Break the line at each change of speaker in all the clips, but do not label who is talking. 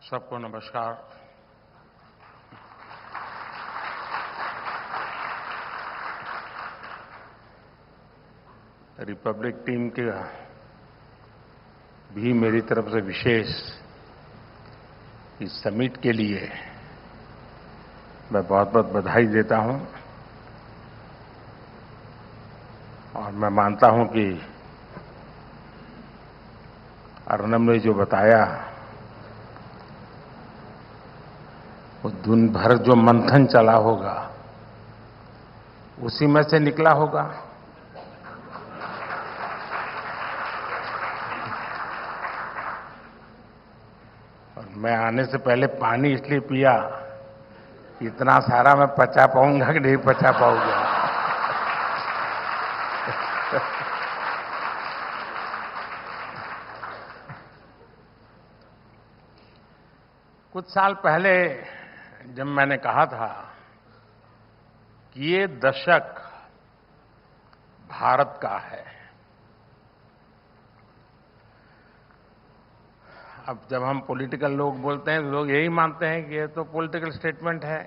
सबको नमस्कार। Republic team के भी मेरी तरफ से विशेष इस समिट के लिए मैं बहुत बहुत बधाई देता हूं और मैं मानता हूं कि अर्नब ने जो बताया वो दिन भर जो मंथन चला होगा उसी में से निकला होगा। और मैं आने से पहले पानी इसलिए पिया कि इतना सारा मैं पचा पाऊंगा कि नहीं पचा पाऊंगा। कुछ साल पहले जब मैंने कहा था कि ये दशक भारत का है, अब जब हम पॉलिटिकल लोग बोलते हैं तो लोग यही मानते हैं कि ये तो पॉलिटिकल स्टेटमेंट है,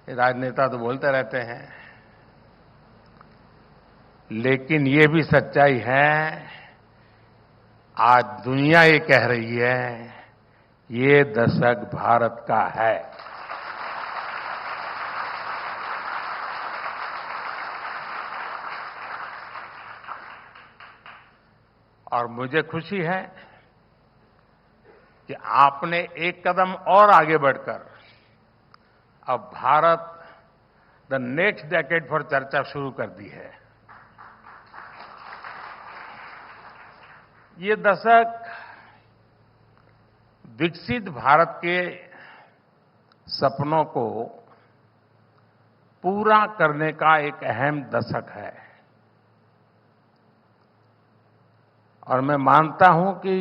ये राजनेता तो बोलते रहते हैं। लेकिन ये भी सच्चाई है, आज दुनिया ये कह रही है ये दशक भारत का है। और मुझे खुशी है कि आपने एक कदम और आगे बढ़कर अब भारत द नेक्स्ट डेकेड पर चर्चा शुरू कर दी है। ये दशक विकसित भारत के सपनों को पूरा करने का एक अहम दशक है और मैं मानता हूं कि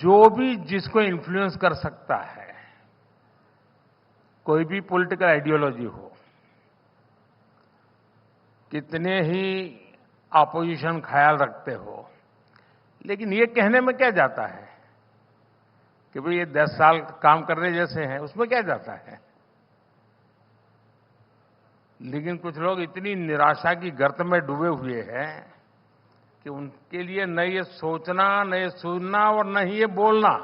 जो भी जिसको इन्फ्लुएंस कर सकता है, कोई भी पॉलिटिकल आइडियोलॉजी हो, कितने ही ऑपोजिशन ख्याल रखते हो, लेकिन ये कहने में क्या जाता है कि भाई ये 10 साल काम करने जैसे हैं, उसमें क्या जाता है। लेकिन कुछ लोग इतनी निराशा की गर्त में डूबे हुए हैं कि उनके लिए न ये सोचना, न ये सुनना और न ही ये बोलना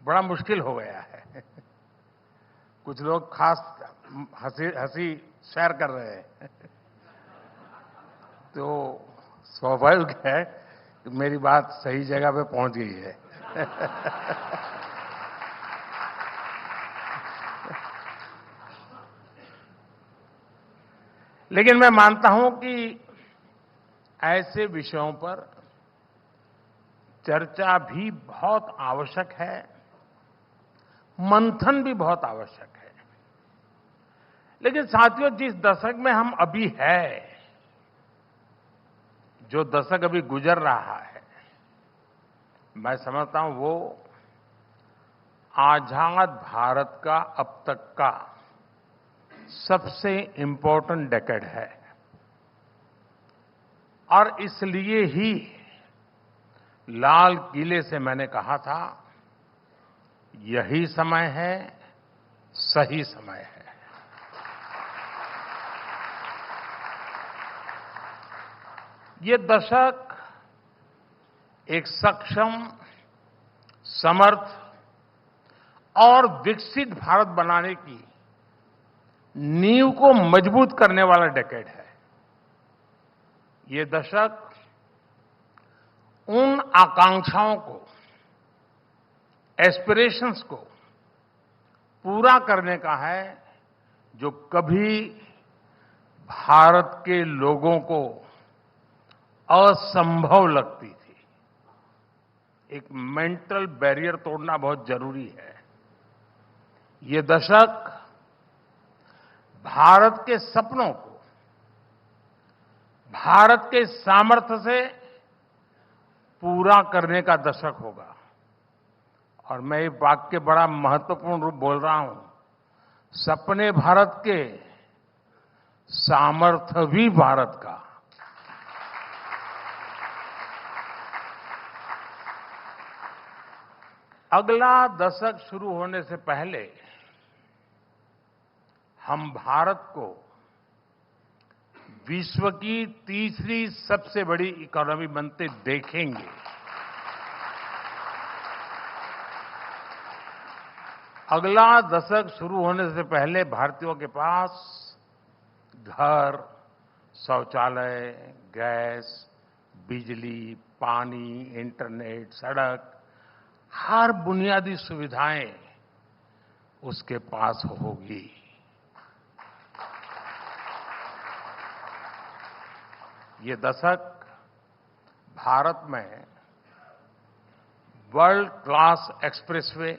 बड़ा मुश्किल हो गया है। कुछ लोग खास हंसी शेयर कर रहे हैं। तो स्वाभाविक है कि मेरी बात सही जगह पे पहुंच गई है। लेकिन मैं मानता हूं कि ऐसे विषयों पर चर्चा भी बहुत आवश्यक है, मंथन भी बहुत आवश्यक है। लेकिन साथियों, जिस दशक में हम अभी है, जो दशक अभी गुजर रहा है, मैं समझता हूं वो आजाद भारत का अब तक का सबसे इंपॉर्टेंट डेकेड है। और इसलिए ही लाल किले से मैंने कहा था यही समय है, सही समय है। ये दशक एक सक्षम, समर्थ और विकसित भारत बनाने की नींव को मजबूत करने वाला डेकेड है। ये दशक उन आकांक्षाओं को, एस्पिरेशंस को पूरा करने का है जो कभी भारत के लोगों को असंभव लगती थी। एक मेंटल बैरियर तोड़ना बहुत जरूरी है। ये दशक भारत के सपनों को, भारत के सामर्थ्य से पूरा करने का दशक होगा। और मैं ये वाक्य बड़ा महत्वपूर्ण रूप बोल रहा हूं, सपने भारत के, सामर्थ्य भी भारत का। अगला दशक शुरू होने से पहले हम भारत को विश्व की तीसरी सबसे बड़ी इकोनॉमी बनते देखेंगे। अगला दशक शुरू होने से पहले भारतीयों के पास घर, शौचालय, गैस, बिजली, पानी, इंटरनेट, सड़क, हर बुनियादी सुविधाएं उसके पास होगी। ये दशक भारत में world class expressway,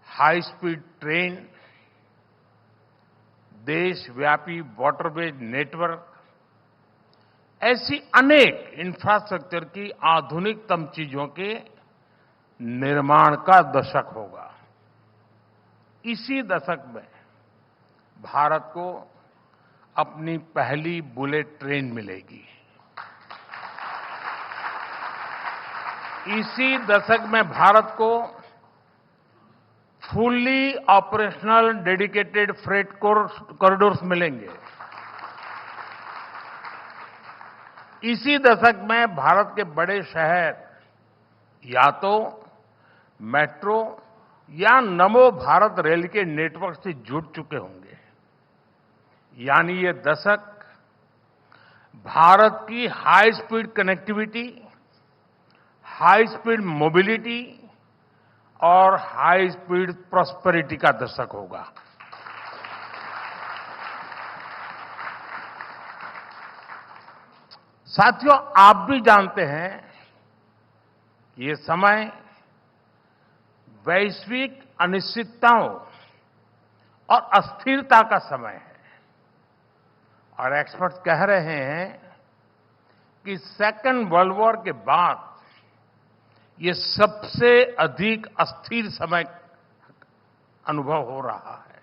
high speed train, देशव्यापी वाटरवेज नेटवर्क, ऐसी अनेक इंफ्रास्ट्रक्चर की आधुनिकतम चीजों के निर्माण का दशक होगा। इसी दशक में भारत को अपनी पहली बुलेट ट्रेन मिलेगी। इसी दशक में भारत को fully operational dedicated freight corridors मिलेंगे। इसी दशक में भारत के बड़े शहर या तो मेट्रो या नमो भारत रेल के नेटवर्क से जुड़ चुके होंगे। यानी ये दशक भारत की high speed connectivity, high speed mobility और हाई स्पीड प्रॉस्पेरिटी का दशक होगा। साथियों, आप भी जानते हैं ये समय वैश्विक अनिश्चितताओं और अस्थिरता का समय है और एक्सपर्ट्स कह रहे हैं कि सेकेंड वर्ल्ड वॉर के बाद ये सबसे अधिक अस्थिर समय अनुभव हो रहा है।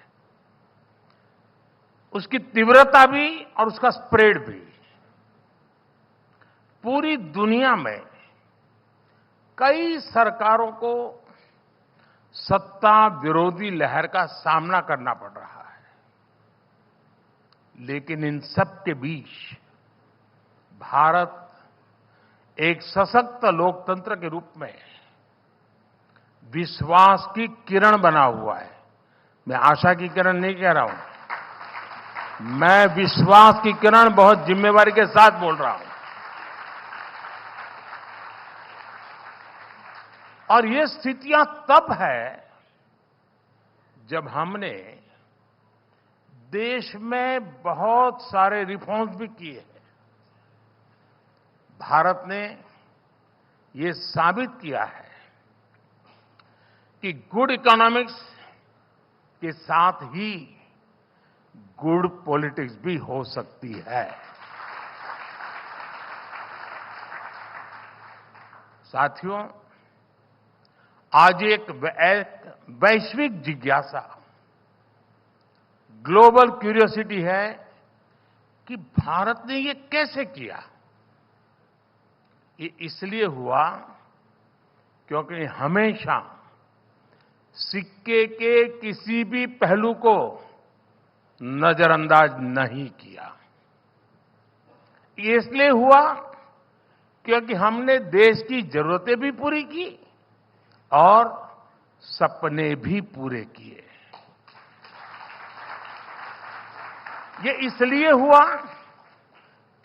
उसकी तीव्रता भी और उसका स्प्रेड भी। पूरी दुनिया में कई सरकारों को सत्ता विरोधी लहर का सामना करना पड़ रहा है, लेकिन इन सब के बीच भारत एक सशक्त लोकतंत्र के रूप में विश्वास की किरण बना हुआ है। मैं आशा की किरण नहीं कह रहा हूं, मैं विश्वास की किरण बहुत जिम्मेवारी के साथ बोल रहा हूं। और ये स्थितियां तब है जब हमने देश में बहुत सारे रिफॉर्म्स भी किए हैं। भारत ने ये साबित किया है कि गुड इकोनॉमिक्स के साथ ही गुड पॉलिटिक्स भी हो सकती है। साथियों, आज एक वैश्विक जिज्ञासा, ग्लोबल क्यूरियोसिटी है कि भारत ने ये कैसे किया। ये इसलिए हुआ क्योंकि हमेशा सिक्के के किसी भी पहलू को नजरअंदाज नहीं किया। ये इसलिए हुआ क्योंकि हमने देश की जरूरतें भी पूरी की और सपने भी पूरे किए। ये इसलिए हुआ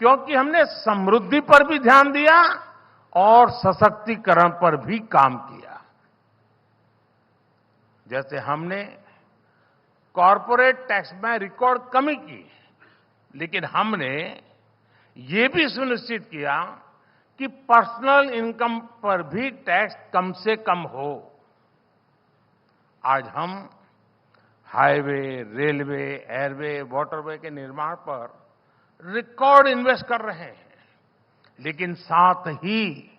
क्योंकि हमने समृद्धि पर भी ध्यान दिया और सशक्तिकरण पर भी काम किया। जैसे हमने कॉरपोरेट टैक्स में रिकॉर्ड कमी की, लेकिन हमने ये भी सुनिश्चित किया कि पर्सनल इनकम पर भी टैक्स कम से कम हो। आज हम हाईवे, रेलवे, एयरवे, वाटरवे के निर्माण पर रिकॉर्ड इन्वेस्ट कर रहे हैं, लेकिन साथ ही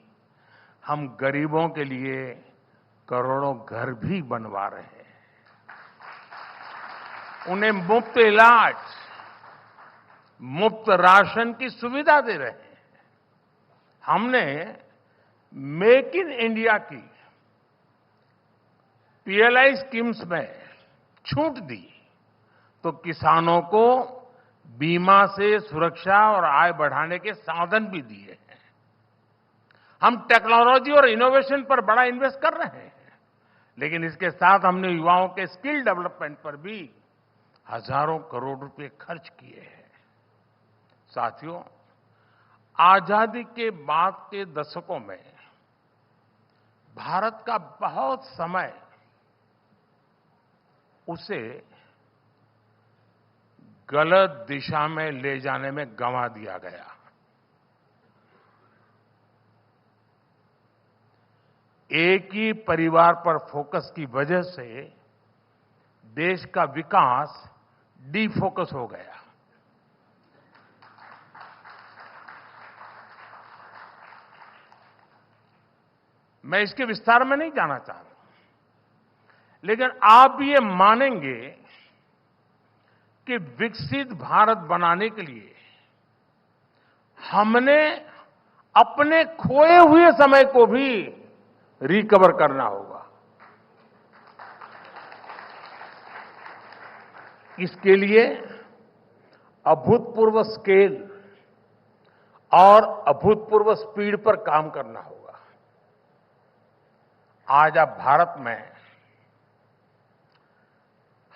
हम गरीबों के लिए करोड़ों घर भी बनवा रहे हैं। उन्हें मुफ्त इलाज, मुफ्त राशन की सुविधा दे रहे हैं। हमने मेक इन इंडिया की पीएलआई स्कीम्स में छूट दी तो किसानों को बीमा से सुरक्षा और आय बढ़ाने के साधन भी दिए हैं। हम टेक्नोलॉजी और इनोवेशन पर बड़ा इन्वेस्ट कर रहे हैं, लेकिन इसके साथ हमने युवाओं के स्किल डेवलपमेंट पर भी हजारों करोड़ रुपए खर्च किए हैं। साथियों, आजादी के बाद के दशकों में भारत का बहुत समय उसे गलत दिशा में ले जाने में गंवा दिया गया। एक ही परिवार पर फोकस की वजह से देश का विकास डिफोकस हो गया। मैं इसके विस्तार में नहीं जाना चाह रहा, लेकिन आप ये मानेंगे कि विकसित भारत बनाने के लिए हमने अपने खोए हुए समय को भी रिकवर करना होगा। इसके लिए अभूतपूर्व स्केल और अभूतपूर्व स्पीड पर काम करना होगा। आज आप भारत में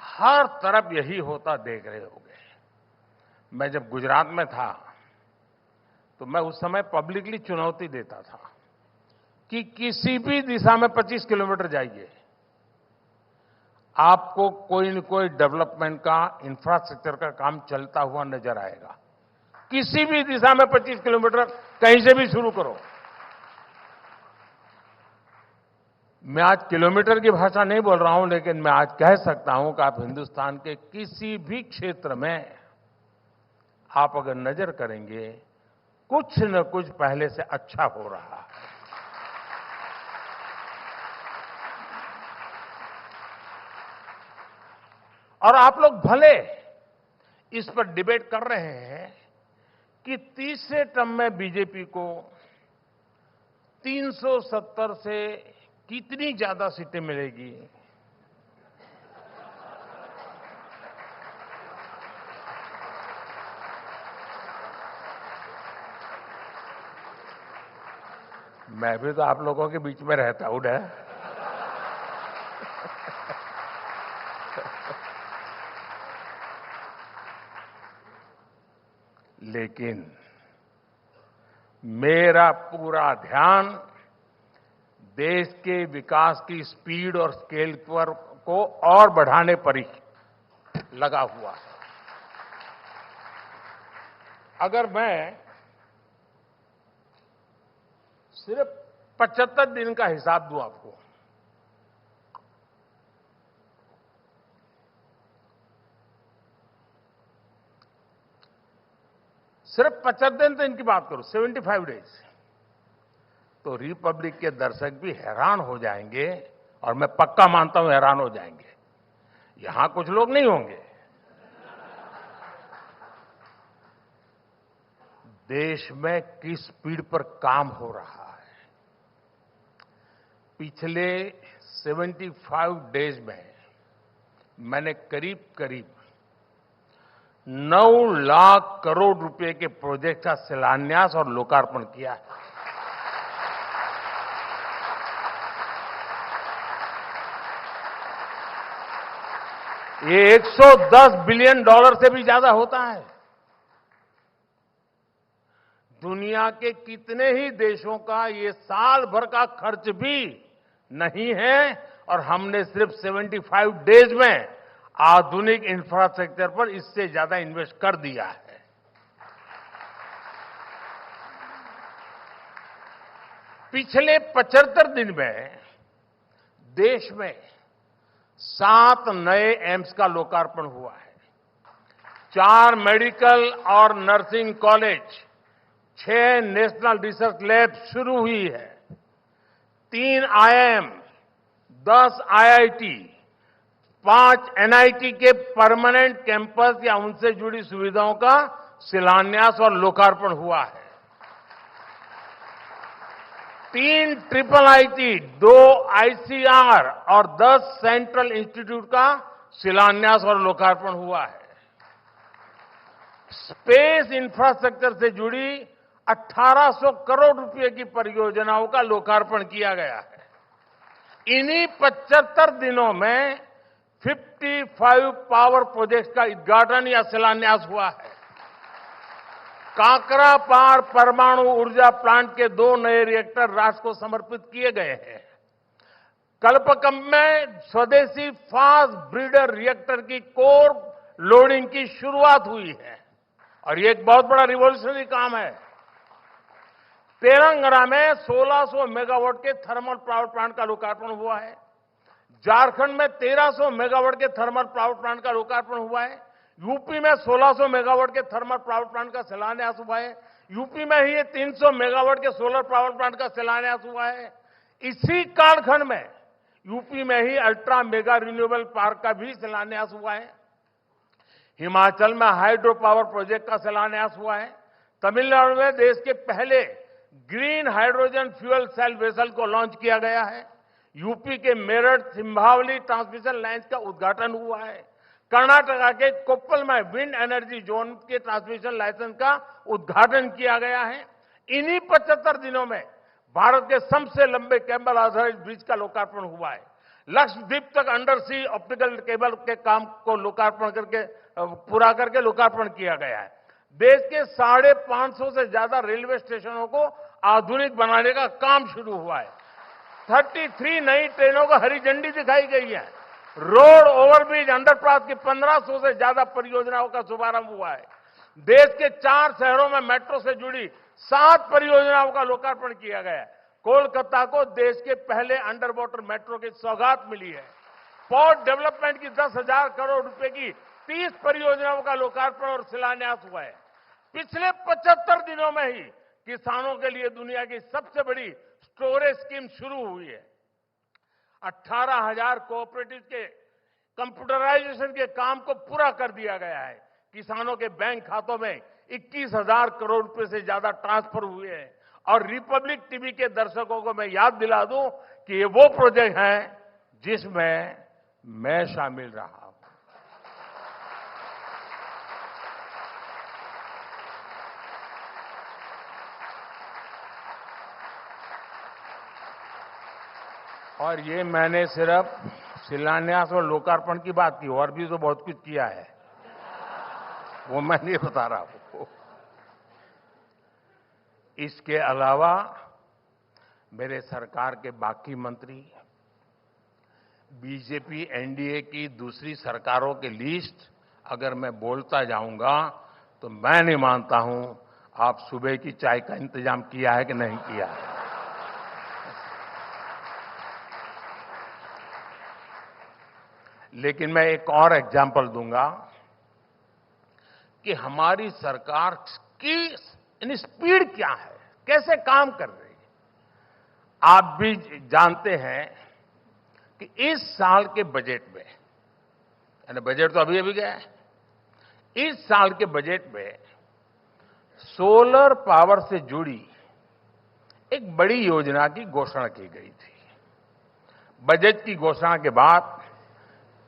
हर तरफ यही होता देख रहे होंगे। मैं जब गुजरात में था तो मैं उस समय पब्लिकली चुनौती देता था कि किसी भी दिशा में 25 किलोमीटर जाइए, आपको कोई न कोई डेवलपमेंट का, इंफ्रास्ट्रक्चर का काम चलता हुआ नजर आएगा। किसी भी दिशा में 25 किलोमीटर कहीं से भी शुरू करो। मैं आज किलोमीटर की भाषा नहीं बोल रहा हूं, लेकिन मैं आज कह सकता हूं कि आप हिंदुस्तान के किसी भी क्षेत्र में आप अगर नजर करेंगे, कुछ न कुछ पहले से अच्छा हो रहा है। और आप लोग भले इस पर डिबेट कर रहे हैं कि तीसरे टर्म में बीजेपी को 370 से कितनी ज्यादा सीटें मिलेगी। मैं भी तो आप लोगों के बीच में रहता हूं ना। लेकिन मेरा पूरा ध्यान देश के विकास की स्पीड और स्केल पर को और बढ़ाने पर ही लगा हुआ है। अगर मैं सिर्फ 75 दिन का हिसाब दूं आपको, सिर्फ 75 दिन तो इनकी बात करूं, 75 डेज, तो रिपब्लिक के दर्शक भी हैरान हो जाएंगे, और मैं पक्का मानता हूं हैरान हो जाएंगे। यहां कुछ लोग नहीं होंगे। देश में किस स्पीड पर काम हो रहा है। पिछले 75 डेज में मैंने करीब करीब 9 लाख करोड़ रुपए के प्रोजेक्ट का शिलान्यास और लोकार्पण किया है। ये $110 बिलियन से भी ज्यादा होता है। दुनिया के कितने ही देशों का ये साल भर का खर्च भी नहीं है, और हमने सिर्फ 75 डेज में आधुनिक इंफ्रास्ट्रक्चर पर इससे ज्यादा इन्वेस्ट कर दिया है। पिछले 75 दिन में देश में 7 नए एम्स का लोकार्पण हुआ है, 4 मेडिकल और nursing college, 6 national research lab शुरू हुई है, 3 आईआईएम, 10 आईआईटी, 5 एनआईटी के परमानेंट कैंपस या उनसे जुड़ी सुविधाओं का शिलान्यास और लोकार्पण हुआ है। 3 ट्रिपल आईटी, 2 आईसीआर और 10 सेंट्रल इंस्टीट्यूट का शिलान्यास और लोकार्पण हुआ है। स्पेस इंफ्रास्ट्रक्चर से जुड़ी 1800 करोड़ रुपए की परियोजनाओं का लोकार्पण किया गया है। इन्हीं 75 दिनों में 55 पावर प्रोजेक्ट्स का उद्घाटन या शिलान्यास हुआ है। काकरापार परमाणु ऊर्जा प्लांट के 2 नए रिएक्टर राष्ट्र को समर्पित किए गए हैं। कल्पकम में स्वदेशी फास्ट ब्रीडर रिएक्टर की कोर लोडिंग की शुरुआत हुई है और ये एक बहुत बड़ा रिवॉल्यूशनरी काम है। तेलंगाना में 1600 मेगावाट के थर्मल पावर प्लांट का लोकार्पण हुआ है। झारखंड में 1300 मेगावाट के थर्मल पावर प्लांट का लोकार्पण हुआ है। यूपी में 1600 मेगावाट के थर्मल पावर प्लांट का शिलान्यास हुआ है। यूपी में ही 300 मेगावाट के सोलर पावर प्लांट का शिलान्यास हुआ है। इसी कालखंड में यूपी में ही अल्ट्रा मेगा रिन्यूएबल पार्क का भी शिलान्यास हुआ है। हिमाचल में हाइड्रो पावर प्रोजेक्ट का शिलान्यास हुआ है। तमिलनाडु में देश के पहले green hydrogen fuel cell vessel को लॉन्च किया गया है। यूपी के मेरठ सिंभावली ट्रांसमिशन लाइन का उद्घाटन हुआ है। कर्नाटका के कोप्पल में विंड एनर्जी जोन के ट्रांसमिशन लाइसेंस का उद्घाटन किया गया है। इन्हीं 75 दिनों में भारत के सबसे लंबे केबल आधारित ब्रिज का लोकार्पण हुआ है। लक्षद्वीप तक अंडर सी ऑप्टिकल केबल के काम को लोकार्पण करके पूरा करके लोकार्पण किया गया है। देश के 550 से ज्यादा रेलवे स्टेशनों को आधुनिक बनाने का काम शुरू हुआ है। 33 नई ट्रेनों को हरी झंडी दिखाई गई है। रोड ओवरब्रिज अंडरपास की 1500 से ज्यादा परियोजनाओं का शुभारंभ हुआ है। देश के 4 शहरों में मेट्रो से जुड़ी 7 परियोजनाओं का लोकार्पण किया गया है। कोलकाता को देश के पहले अंडर वाटर मेट्रो की सौगात मिली है। पोर्ट डेवलपमेंट की 10,000 करोड़ रुपए की 30 परियोजनाओं का लोकार्पण और शिलान्यास हुआ है। पिछले 75 दिनों में ही किसानों के लिए दुनिया की सबसे बड़ी स्टोरेज स्कीम शुरू हुई है। 18,000 कोऑपरेटिव के कंप्यूटराइजेशन के काम को पूरा कर दिया गया है। किसानों के बैंक खातों में 21,000 करोड़ रुपए से ज्यादा ट्रांसफर हुए हैं। और रिपब्लिक टीवी के दर्शकों को मैं याद दिला दूं कि ये वो प्रोजेक्ट हैं जिसमें मैं शामिल रहा हूं। और ये मैंने सिर्फ शिलान्यास और लोकार्पण की बात की, और भी तो बहुत कुछ किया है, वो मैं नहीं बता रहा हूं। इसके अलावा मेरे सरकार के बाकी मंत्री, बीजेपी एनडीए की दूसरी सरकारों की लिस्ट अगर मैं बोलता जाऊंगा तो मैं नहीं मानता हूं आप सुबह की चाय का इंतजाम किया है कि नहीं किया है। लेकिन मैं एक और एग्जाम्पल दूंगा कि हमारी सरकार की स्पीड क्या है, कैसे काम कर रही है। आप भी जानते हैं कि इस साल के बजट में, यानी बजट तो अभी अभी गया है, इस साल के बजट में सोलर पावर से जुड़ी एक बड़ी योजना की घोषणा की गई थी। बजट की घोषणा के बाद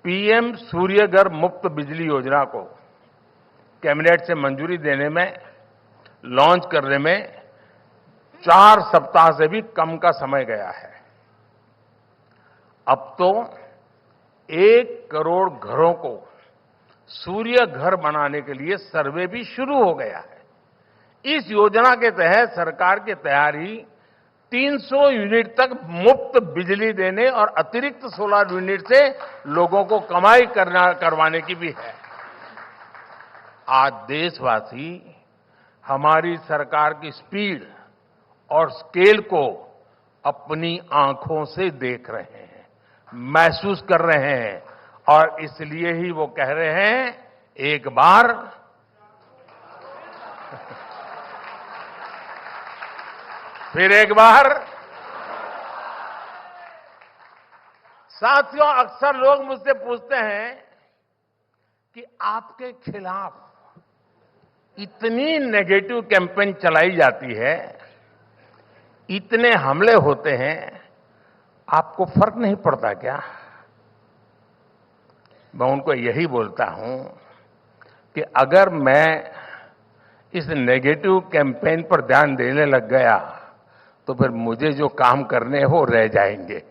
पीएम सूर्यघर मुफ्त बिजली योजना को कैबिनेट से मंजूरी देने में, लॉन्च करने में 4 सप्ताह से भी कम का समय गया है। अब तो 1 करोड़ घरों को सूर्य घर बनाने के लिए सर्वे भी शुरू हो गया है। इस योजना के तहत सरकार की तैयारी 300 यूनिट तक मुफ्त बिजली देने और अतिरिक्त सोलर यूनिट से लोगों को कमाई करवाने की भी है। आज देशवासी हमारी सरकार की स्पीड और स्केल को अपनी आंखों से देख रहे हैं, महसूस कर रहे हैं, और इसलिए ही वो कह रहे हैं एक बार फिर एक बार। साथियों, अक्सर लोग मुझसे पूछते हैं कि आपके खिलाफ इतनी नेगेटिव कैंपेन चलाई जाती है, इतने हमले होते हैं, आपको फर्क नहीं पड़ता क्या? मैं उनको यही बोलता हूं कि अगर मैं इस नेगेटिव कैंपेन पर ध्यान देने लग गया तो फिर मुझे जो काम करने हैं वो रह जाएंगे।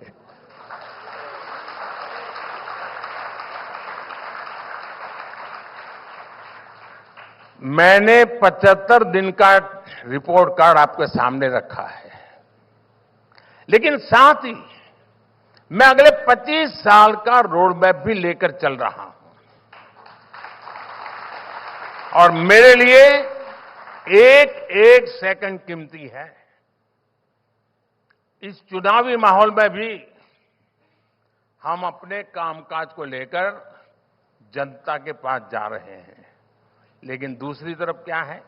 मैंने 75 दिन का रिपोर्ट कार्ड आपके सामने रखा है, लेकिन साथ ही मैं अगले 25 साल का रोड मैप भी लेकर चल रहा हूं। और मेरे लिए एक एक सेकंड कीमती है। इस चुनावी माहौल में भी हम अपने कामकाज को लेकर जनता के पास जा रहे हैं, लेकिन दूसरी तरफ क्या है?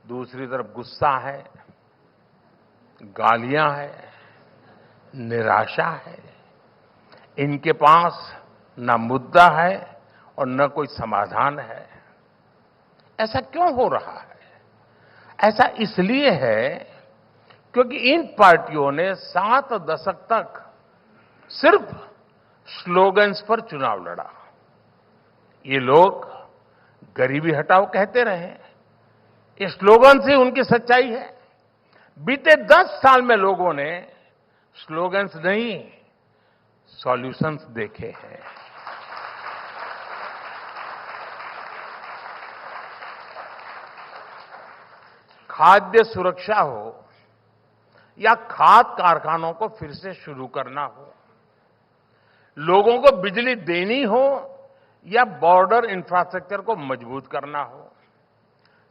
दूसरी तरफ गुस्सा है, गालियां हैं, निराशा है। इनके पास न मुद्दा है और न कोई समाधान है। ऐसा क्यों हो रहा है? ऐसा इसलिए है क्योंकि इन पार्टियों ने 7 दशक तक सिर्फ स्लोगन्स पर चुनाव लड़ा। ये लोग गरीबी हटाओ कहते रहे, ये स्लोगन से उनकी सच्चाई है। बीते 10 साल में लोगों ने स्लोगन्स नहीं, सॉल्यूशंस देखे हैं। खाद्य सुरक्षा हो या खाद कारखानों को फिर से शुरू करना हो, लोगों को बिजली देनी हो या बॉर्डर इंफ्रास्ट्रक्चर को मजबूत करना हो,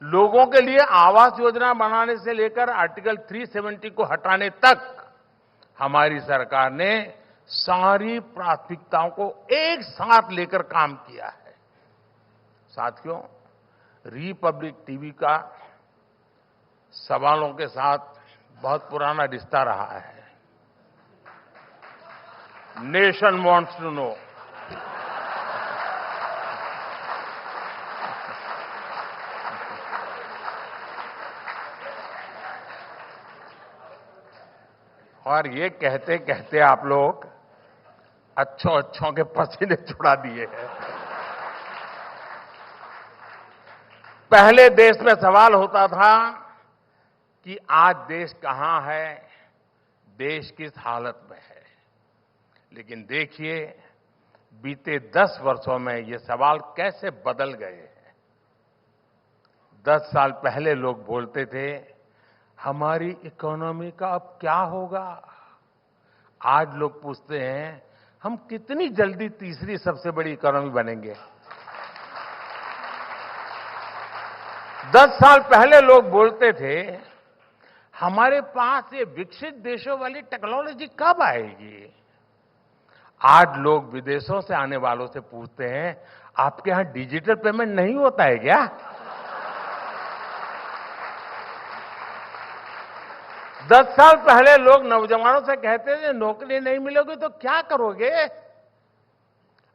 लोगों के लिए आवास योजना बनाने से लेकर आर्टिकल 370 को हटाने तक हमारी सरकार ने सारी प्राथमिकताओं को एक साथ लेकर काम किया है। साथियों, रिपब्लिक टीवी का सवालों के साथ बहुत पुराना रिश्ता रहा है। Nation wants to know. और ये कहते कहते आप लोग अच्छों के पसीने छुड़ा दिए हैं। पहले देश में सवाल होता था कि आज देश कहां है, देश किस हालत में है। लेकिन देखिए, बीते 10 वर्षों में ये सवाल कैसे बदल गए हैं। 10 साल पहले लोग बोलते थे, हमारी इकोनॉमी का अब क्या होगा। आज लोग पूछते हैं, हम कितनी जल्दी तीसरी सबसे बड़ी इकोनॉमी बनेंगे। 10 साल पहले लोग बोलते थे, हमारे पास ये विकसित देशों वाली टेक्नोलॉजी कब आएगी। आज लोग विदेशों से आने वालों से पूछते हैं, आपके यहां डिजिटल पेमेंट नहीं होता है क्या। 10 साल पहले लोग नौजवानों से कहते थे, नौकरी नहीं मिलेगी तो क्या करोगे।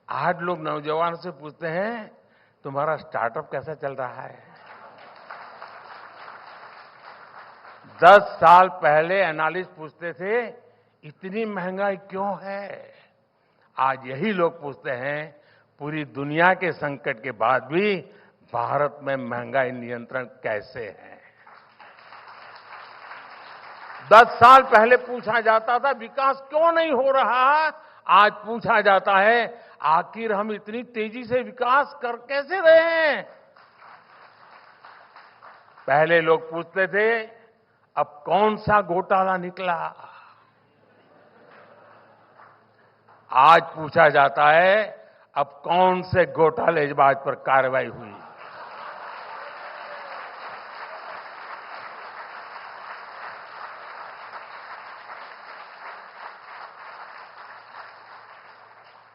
आज लोग नौजवानों से पूछते हैं, तुम्हारा स्टार्टअप कैसा चल रहा है। 10 साल पहले एनालिस्ट पूछते थे, इतनी महंगाई क्यों है। आज यही लोग पूछते हैं, पूरी दुनिया के संकट के बाद भी भारत में महंगाई नियंत्रण कैसे है। 10 साल पहले पूछा जाता था, विकास क्यों नहीं हो रहा। आज पूछा जाता है, आखिर हम इतनी तेजी से विकास कर कैसे रहे हैं। पहले लोग पूछते थे, अब कौन सा घोटाला निकला। आज पूछा जाता है, अब कौन से घोटालेबाज पर कार्रवाई हुई।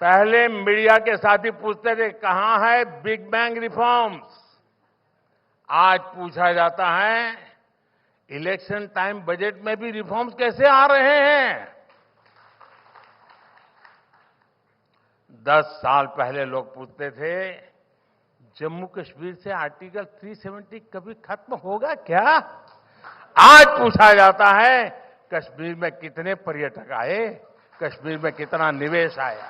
पहले मीडिया के साथी पूछते थे, कहां है बिग बैंग रिफॉर्म्स। आज पूछा जाता है, इलेक्शन टाइम बजट में भी रिफॉर्म्स कैसे आ रहे हैं। 10 साल पहले लोग पूछते थे, जम्मू कश्मीर से आर्टिकल 370 कभी खत्म होगा क्या। आज पूछा जाता है कश्मीर में कितने पर्यटक आए, कश्मीर में कितना निवेश आया।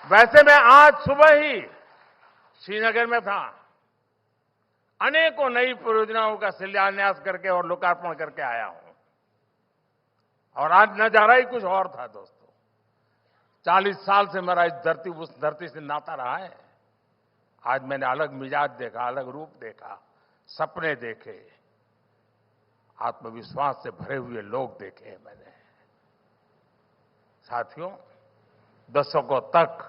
वैसे मैं आज सुबह ही श्रीनगर में था, अनेकों नई परियोजनाओं का शिलान्यास करके और लोकार्पण करके आया हूं। और आज नजारा ही कुछ और था दोस्तों। 40 साल से मेरा उस धरती से नाता रहा है। आज मैंने अलग मिजाज देखा, अलग रूप देखा, सपने देखे, आत्मविश्वास से भरे हुए लोग देखे हैं मैंने। साथियों, दशकों तक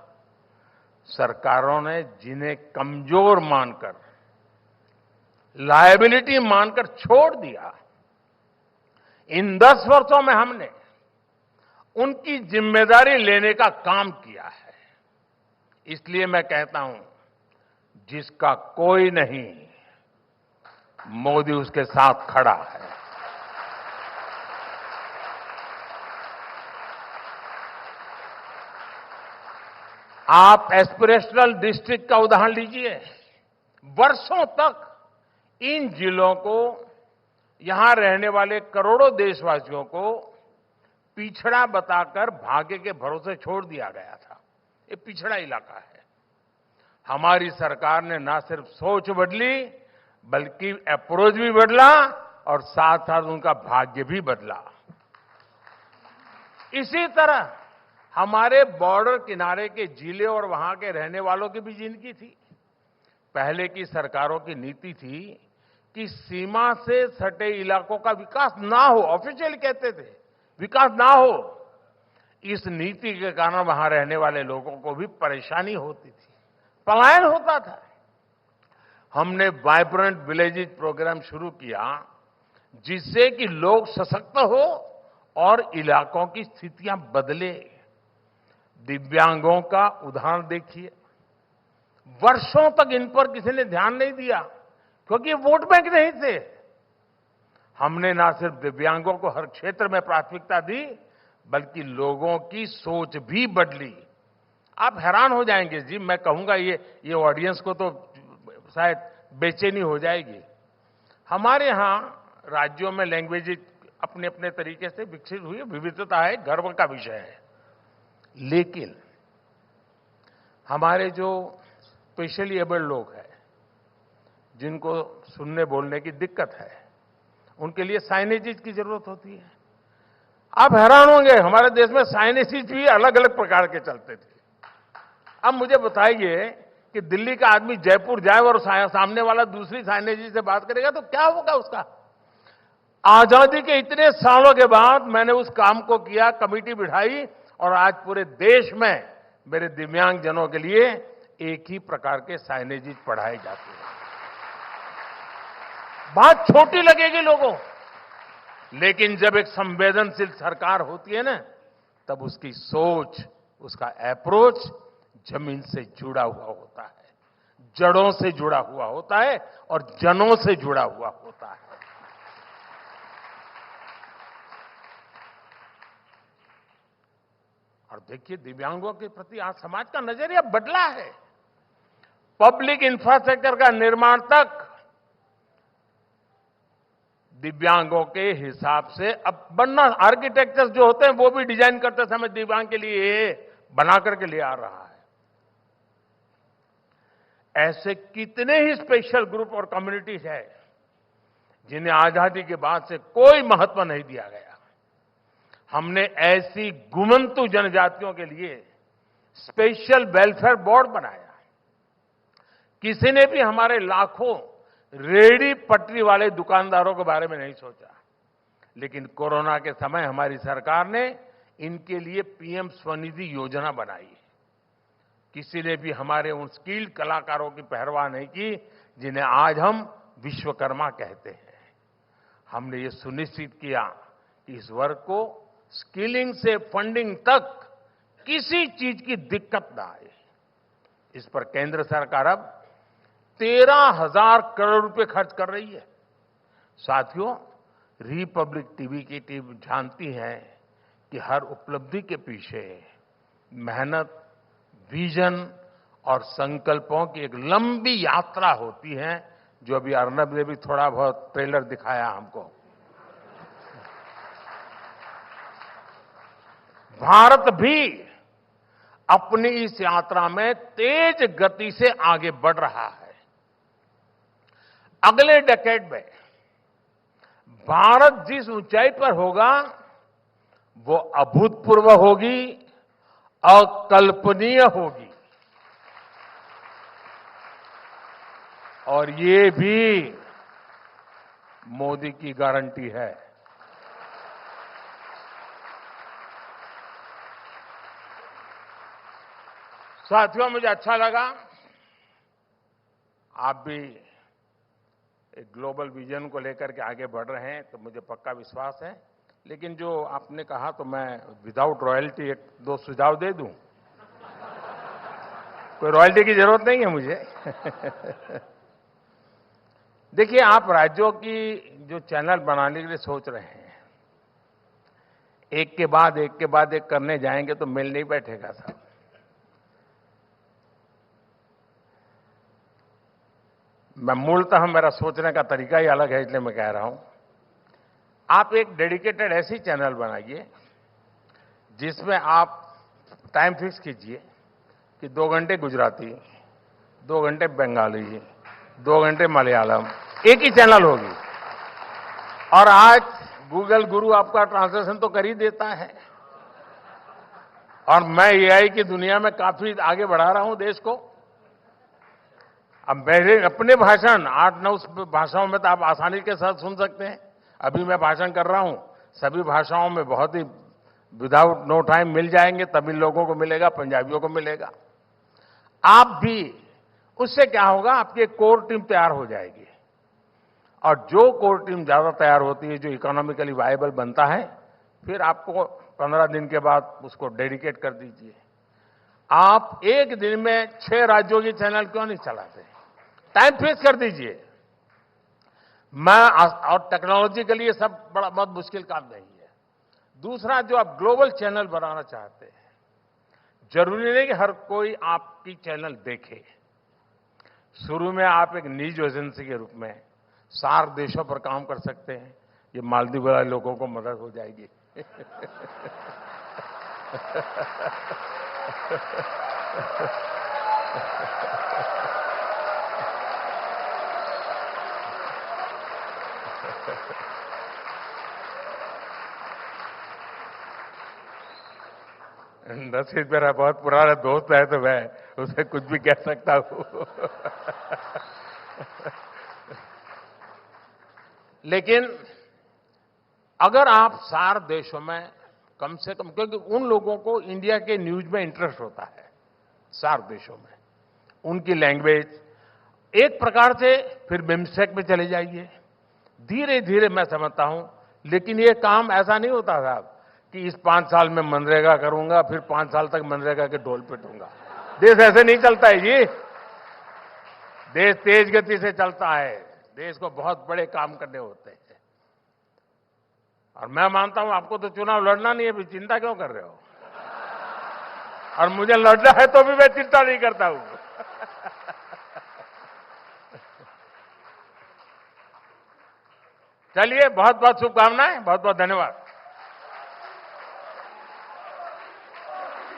सरकारों ने जिन्हें कमजोर मानकर, लायबिलिटी मानकर छोड़ दिया, इन 10 वर्षों में हमने उनकी जिम्मेदारी लेने का काम किया है। इसलिए मैं कहता हूं, जिसका कोई नहीं, मोदी उसके साथ खड़ा है। आप एस्पिरेशनल डिस्ट्रिक्ट का उदाहरण लीजिए। वर्षों तक इन जिलों को, यहां रहने वाले करोड़ों देशवासियों को पिछड़ा बताकर भाग्य के भरोसे छोड़ दिया गया था। ये पिछड़ा इलाका है। हमारी सरकार ने न सिर्फ सोच बदली, बल्कि अप्रोच भी बदला और साथ साथ उनका भाग्य भी बदला। इसी तरह हमारे बॉर्डर किनारे के जिले और वहां के रहने वालों की भी जिंदगी थी। पहले की सरकारों की नीति थी कि सीमा से सटे इलाकों का विकास ना हो। ऑफिशियल कहते थे विकास ना हो। इस नीति के कारण वहां रहने वाले लोगों को भी परेशानी होती थी, पलायन होता था। हमने वाइब्रेंट विलेजेस प्रोग्राम शुरू किया, जिससे कि लोग सशक्त हो और इलाकों की स्थितियां बदले। दिव्यांगों का उदाहरण देखिए। वर्षों तक इन पर किसी ने ध्यान नहीं दिया, क्योंकि वोट बैंक नहीं थे। हमने ना सिर्फ दिव्यांगों को हर क्षेत्र में प्राथमिकता दी, बल्कि लोगों की सोच भी बदली। आप हैरान हो जाएंगे जी, मैं कहूंगा ये ऑडियंस को तो शायद बेचैनी हो जाएगी। हमारे यहां राज्यों में लैंग्वेज अपने अपने तरीके से विकसित हुई, विविधता है, गर्व का विषय है। लेकिन हमारे जो स्पेशली एबल्ड लोग हैं, जिनको सुनने बोलने की दिक्कत है, उनके लिए साइनेजेस की जरूरत होती है। आप हैरान होंगे, हमारे देश में साइनेजेस भी अलग अलग प्रकार के चलते थे। अब मुझे बताइए कि दिल्ली का आदमी जयपुर जाए और सामने वाला दूसरी साइनेजेस से बात करेगा तो क्या होगा उसका? आजादी के इतने सालों के बाद मैंने उस काम को किया, कमेटी बिठाई, और आज पूरे देश में मेरे दिव्यांग जनों के लिए एक ही प्रकार के साइनेजेस पढ़ाए जाते हैं। बात छोटी लगेगी लोगों, लेकिन जब एक संवेदनशील सरकार होती है ना, तब उसकी सोच, उसका अप्रोच जमीन से जुड़ा हुआ होता है, जड़ों से जुड़ा हुआ होता है और जनों से जुड़ा हुआ होता है। और देखिए, दिव्यांगों के प्रति आज समाज का नजरिया बदला है। पब्लिक इंफ्रास्ट्रक्चर का निर्माण तक दिव्यांगों के हिसाब से अब बनना, आर्किटेक्चर्स जो होते हैं वो भी डिजाइन करते समय दिव्यांग के लिए बना करके ले आ रहा है। ऐसे कितने ही स्पेशल ग्रुप और कम्युनिटीज है जिन्हें आजादी के बाद से कोई महत्व नहीं दिया गया। हमने ऐसी गुमंतु जनजातियों के लिए स्पेशल वेलफेयर बोर्ड बनाया। किसी ने भी हमारे लाखों रेहड़ी पटरी वाले दुकानदारों के बारे में नहीं सोचा, लेकिन कोरोना के समय हमारी सरकार ने इनके लिए पीएम स्वनिधि योजना बनाई। किसी ने भी हमारे उन स्किल्ड कलाकारों की परवाह नहीं की जिन्हें आज हम विश्वकर्मा कहते हैं। हमने ये सुनिश्चित किया कि इस वर्ग को स्किलिंग से फंडिंग तक किसी चीज की दिक्कत ना आए। इस पर केंद्र सरकार अब 13,000 करोड़ रुपए खर्च कर रही है। साथियों, रिपब्लिक टीवी की टीम जानती है कि हर उपलब्धि के पीछे मेहनत, विजन और संकल्पों की एक लंबी यात्रा होती है, जो अभी अर्नब ने भी थोड़ा बहुत ट्रेलर दिखाया हमको। भारत भी अपनी इस यात्रा में तेज गति से आगे बढ़ रहा है। अगले डेकेड में भारत जिस ऊंचाई पर होगा वो अभूतपूर्व होगी, अकल्पनीय होगी। और ये भी मोदी की गारंटी है। साथियों, मुझे अच्छा लगा आप भी एक ग्लोबल विजन को लेकर के आगे बढ़ रहे हैं, तो मुझे पक्का विश्वास है। लेकिन जो आपने कहा तो मैं विदाउट रॉयल्टी एक दो सुझाव दे दूं। कोई रॉयल्टी की जरूरत नहीं है मुझे। देखिए, आप राज्यों की जो चैनल बनाने के लिए सोच रहे हैं, एक के बाद एक करने जाएंगे तो मिल नहीं बैठेगा साहब। मैं मूलतः मेरा सोचने का तरीका ही अलग है, इसलिए मैं कह रहा हूं। आप एक डेडिकेटेड ऐसी चैनल बनाइए जिसमें आप टाइम फिक्स कीजिए कि 2 घंटे गुजराती, 2 घंटे बंगाली, 2 घंटे मलयालम, एक ही चैनल होगी। और आज गूगल गुरु आपका ट्रांसलेशन तो कर ही देता है। और मैं एआई की दुनिया में काफी आगे बढ़ा रहा हूं देश को। अब मेरे अपने भाषण 8-9 भाषाओं में तो आप आसानी के साथ सुन सकते हैं। अभी मैं भाषण कर रहा हूं, सभी भाषाओं में बहुत ही विदाउट नो टाइम मिल जाएंगे। तमिल लोगों को मिलेगा, पंजाबियों को मिलेगा। आप भी, उससे क्या होगा, आपकी एक कोर टीम तैयार हो जाएगी। और जो कोर टीम ज्यादा तैयार होती है, जो इकोनॉमिकली वायबल बनता है, फिर आपको 15 दिन के बाद उसको डेडिकेट कर दीजिए। आप एक दिन में 6 राज्यों की चैनल क्यों नहीं चलाते? टाइम फिक्स कर दीजिए। और टेक्नोलॉजी के लिए सब बहुत मुश्किल काम नहीं है। दूसरा, जो आप ग्लोबल चैनल बनाना चाहते हैं, जरूरी नहीं कि हर कोई आपकी चैनल देखे। शुरू में आप एक न्यूज एजेंसी के रूप में 4 देशों पर काम कर सकते हैं। ये मालदीव वाले लोगों को मदद हो जाएगी। नसीब मेरा बहुत पुराना दोस्त है, तो मैं उसे कुछ भी कह सकता हूं। लेकिन अगर आप 4 देशों में कम से कम, क्योंकि उन लोगों को इंडिया के न्यूज में इंटरेस्ट होता है 4 देशों में, उनकी लैंग्वेज एक प्रकार से, फिर बिम्स्टेक में चले जाइए। धीरे धीरे मैं समझता हूं। लेकिन ये काम ऐसा नहीं होता साहब कि इस 5 साल में मनरेगा करूंगा, फिर 5 साल तक मनरेगा के ढोल पिटूंगा। देश ऐसे नहीं चलता है जी। देश तेज गति से चलता है। देश को बहुत बड़े काम करने होते हैं। और मैं मानता हूं आपको तो चुनाव लड़ना नहीं है, अभी चिंता क्यों कर रहे हो? और मुझे लड़ना है तो भी मैं चिंता नहीं करता हूं। चलिए, बहुत बहुत शुभकामनाएं, बहुत बहुत धन्यवाद।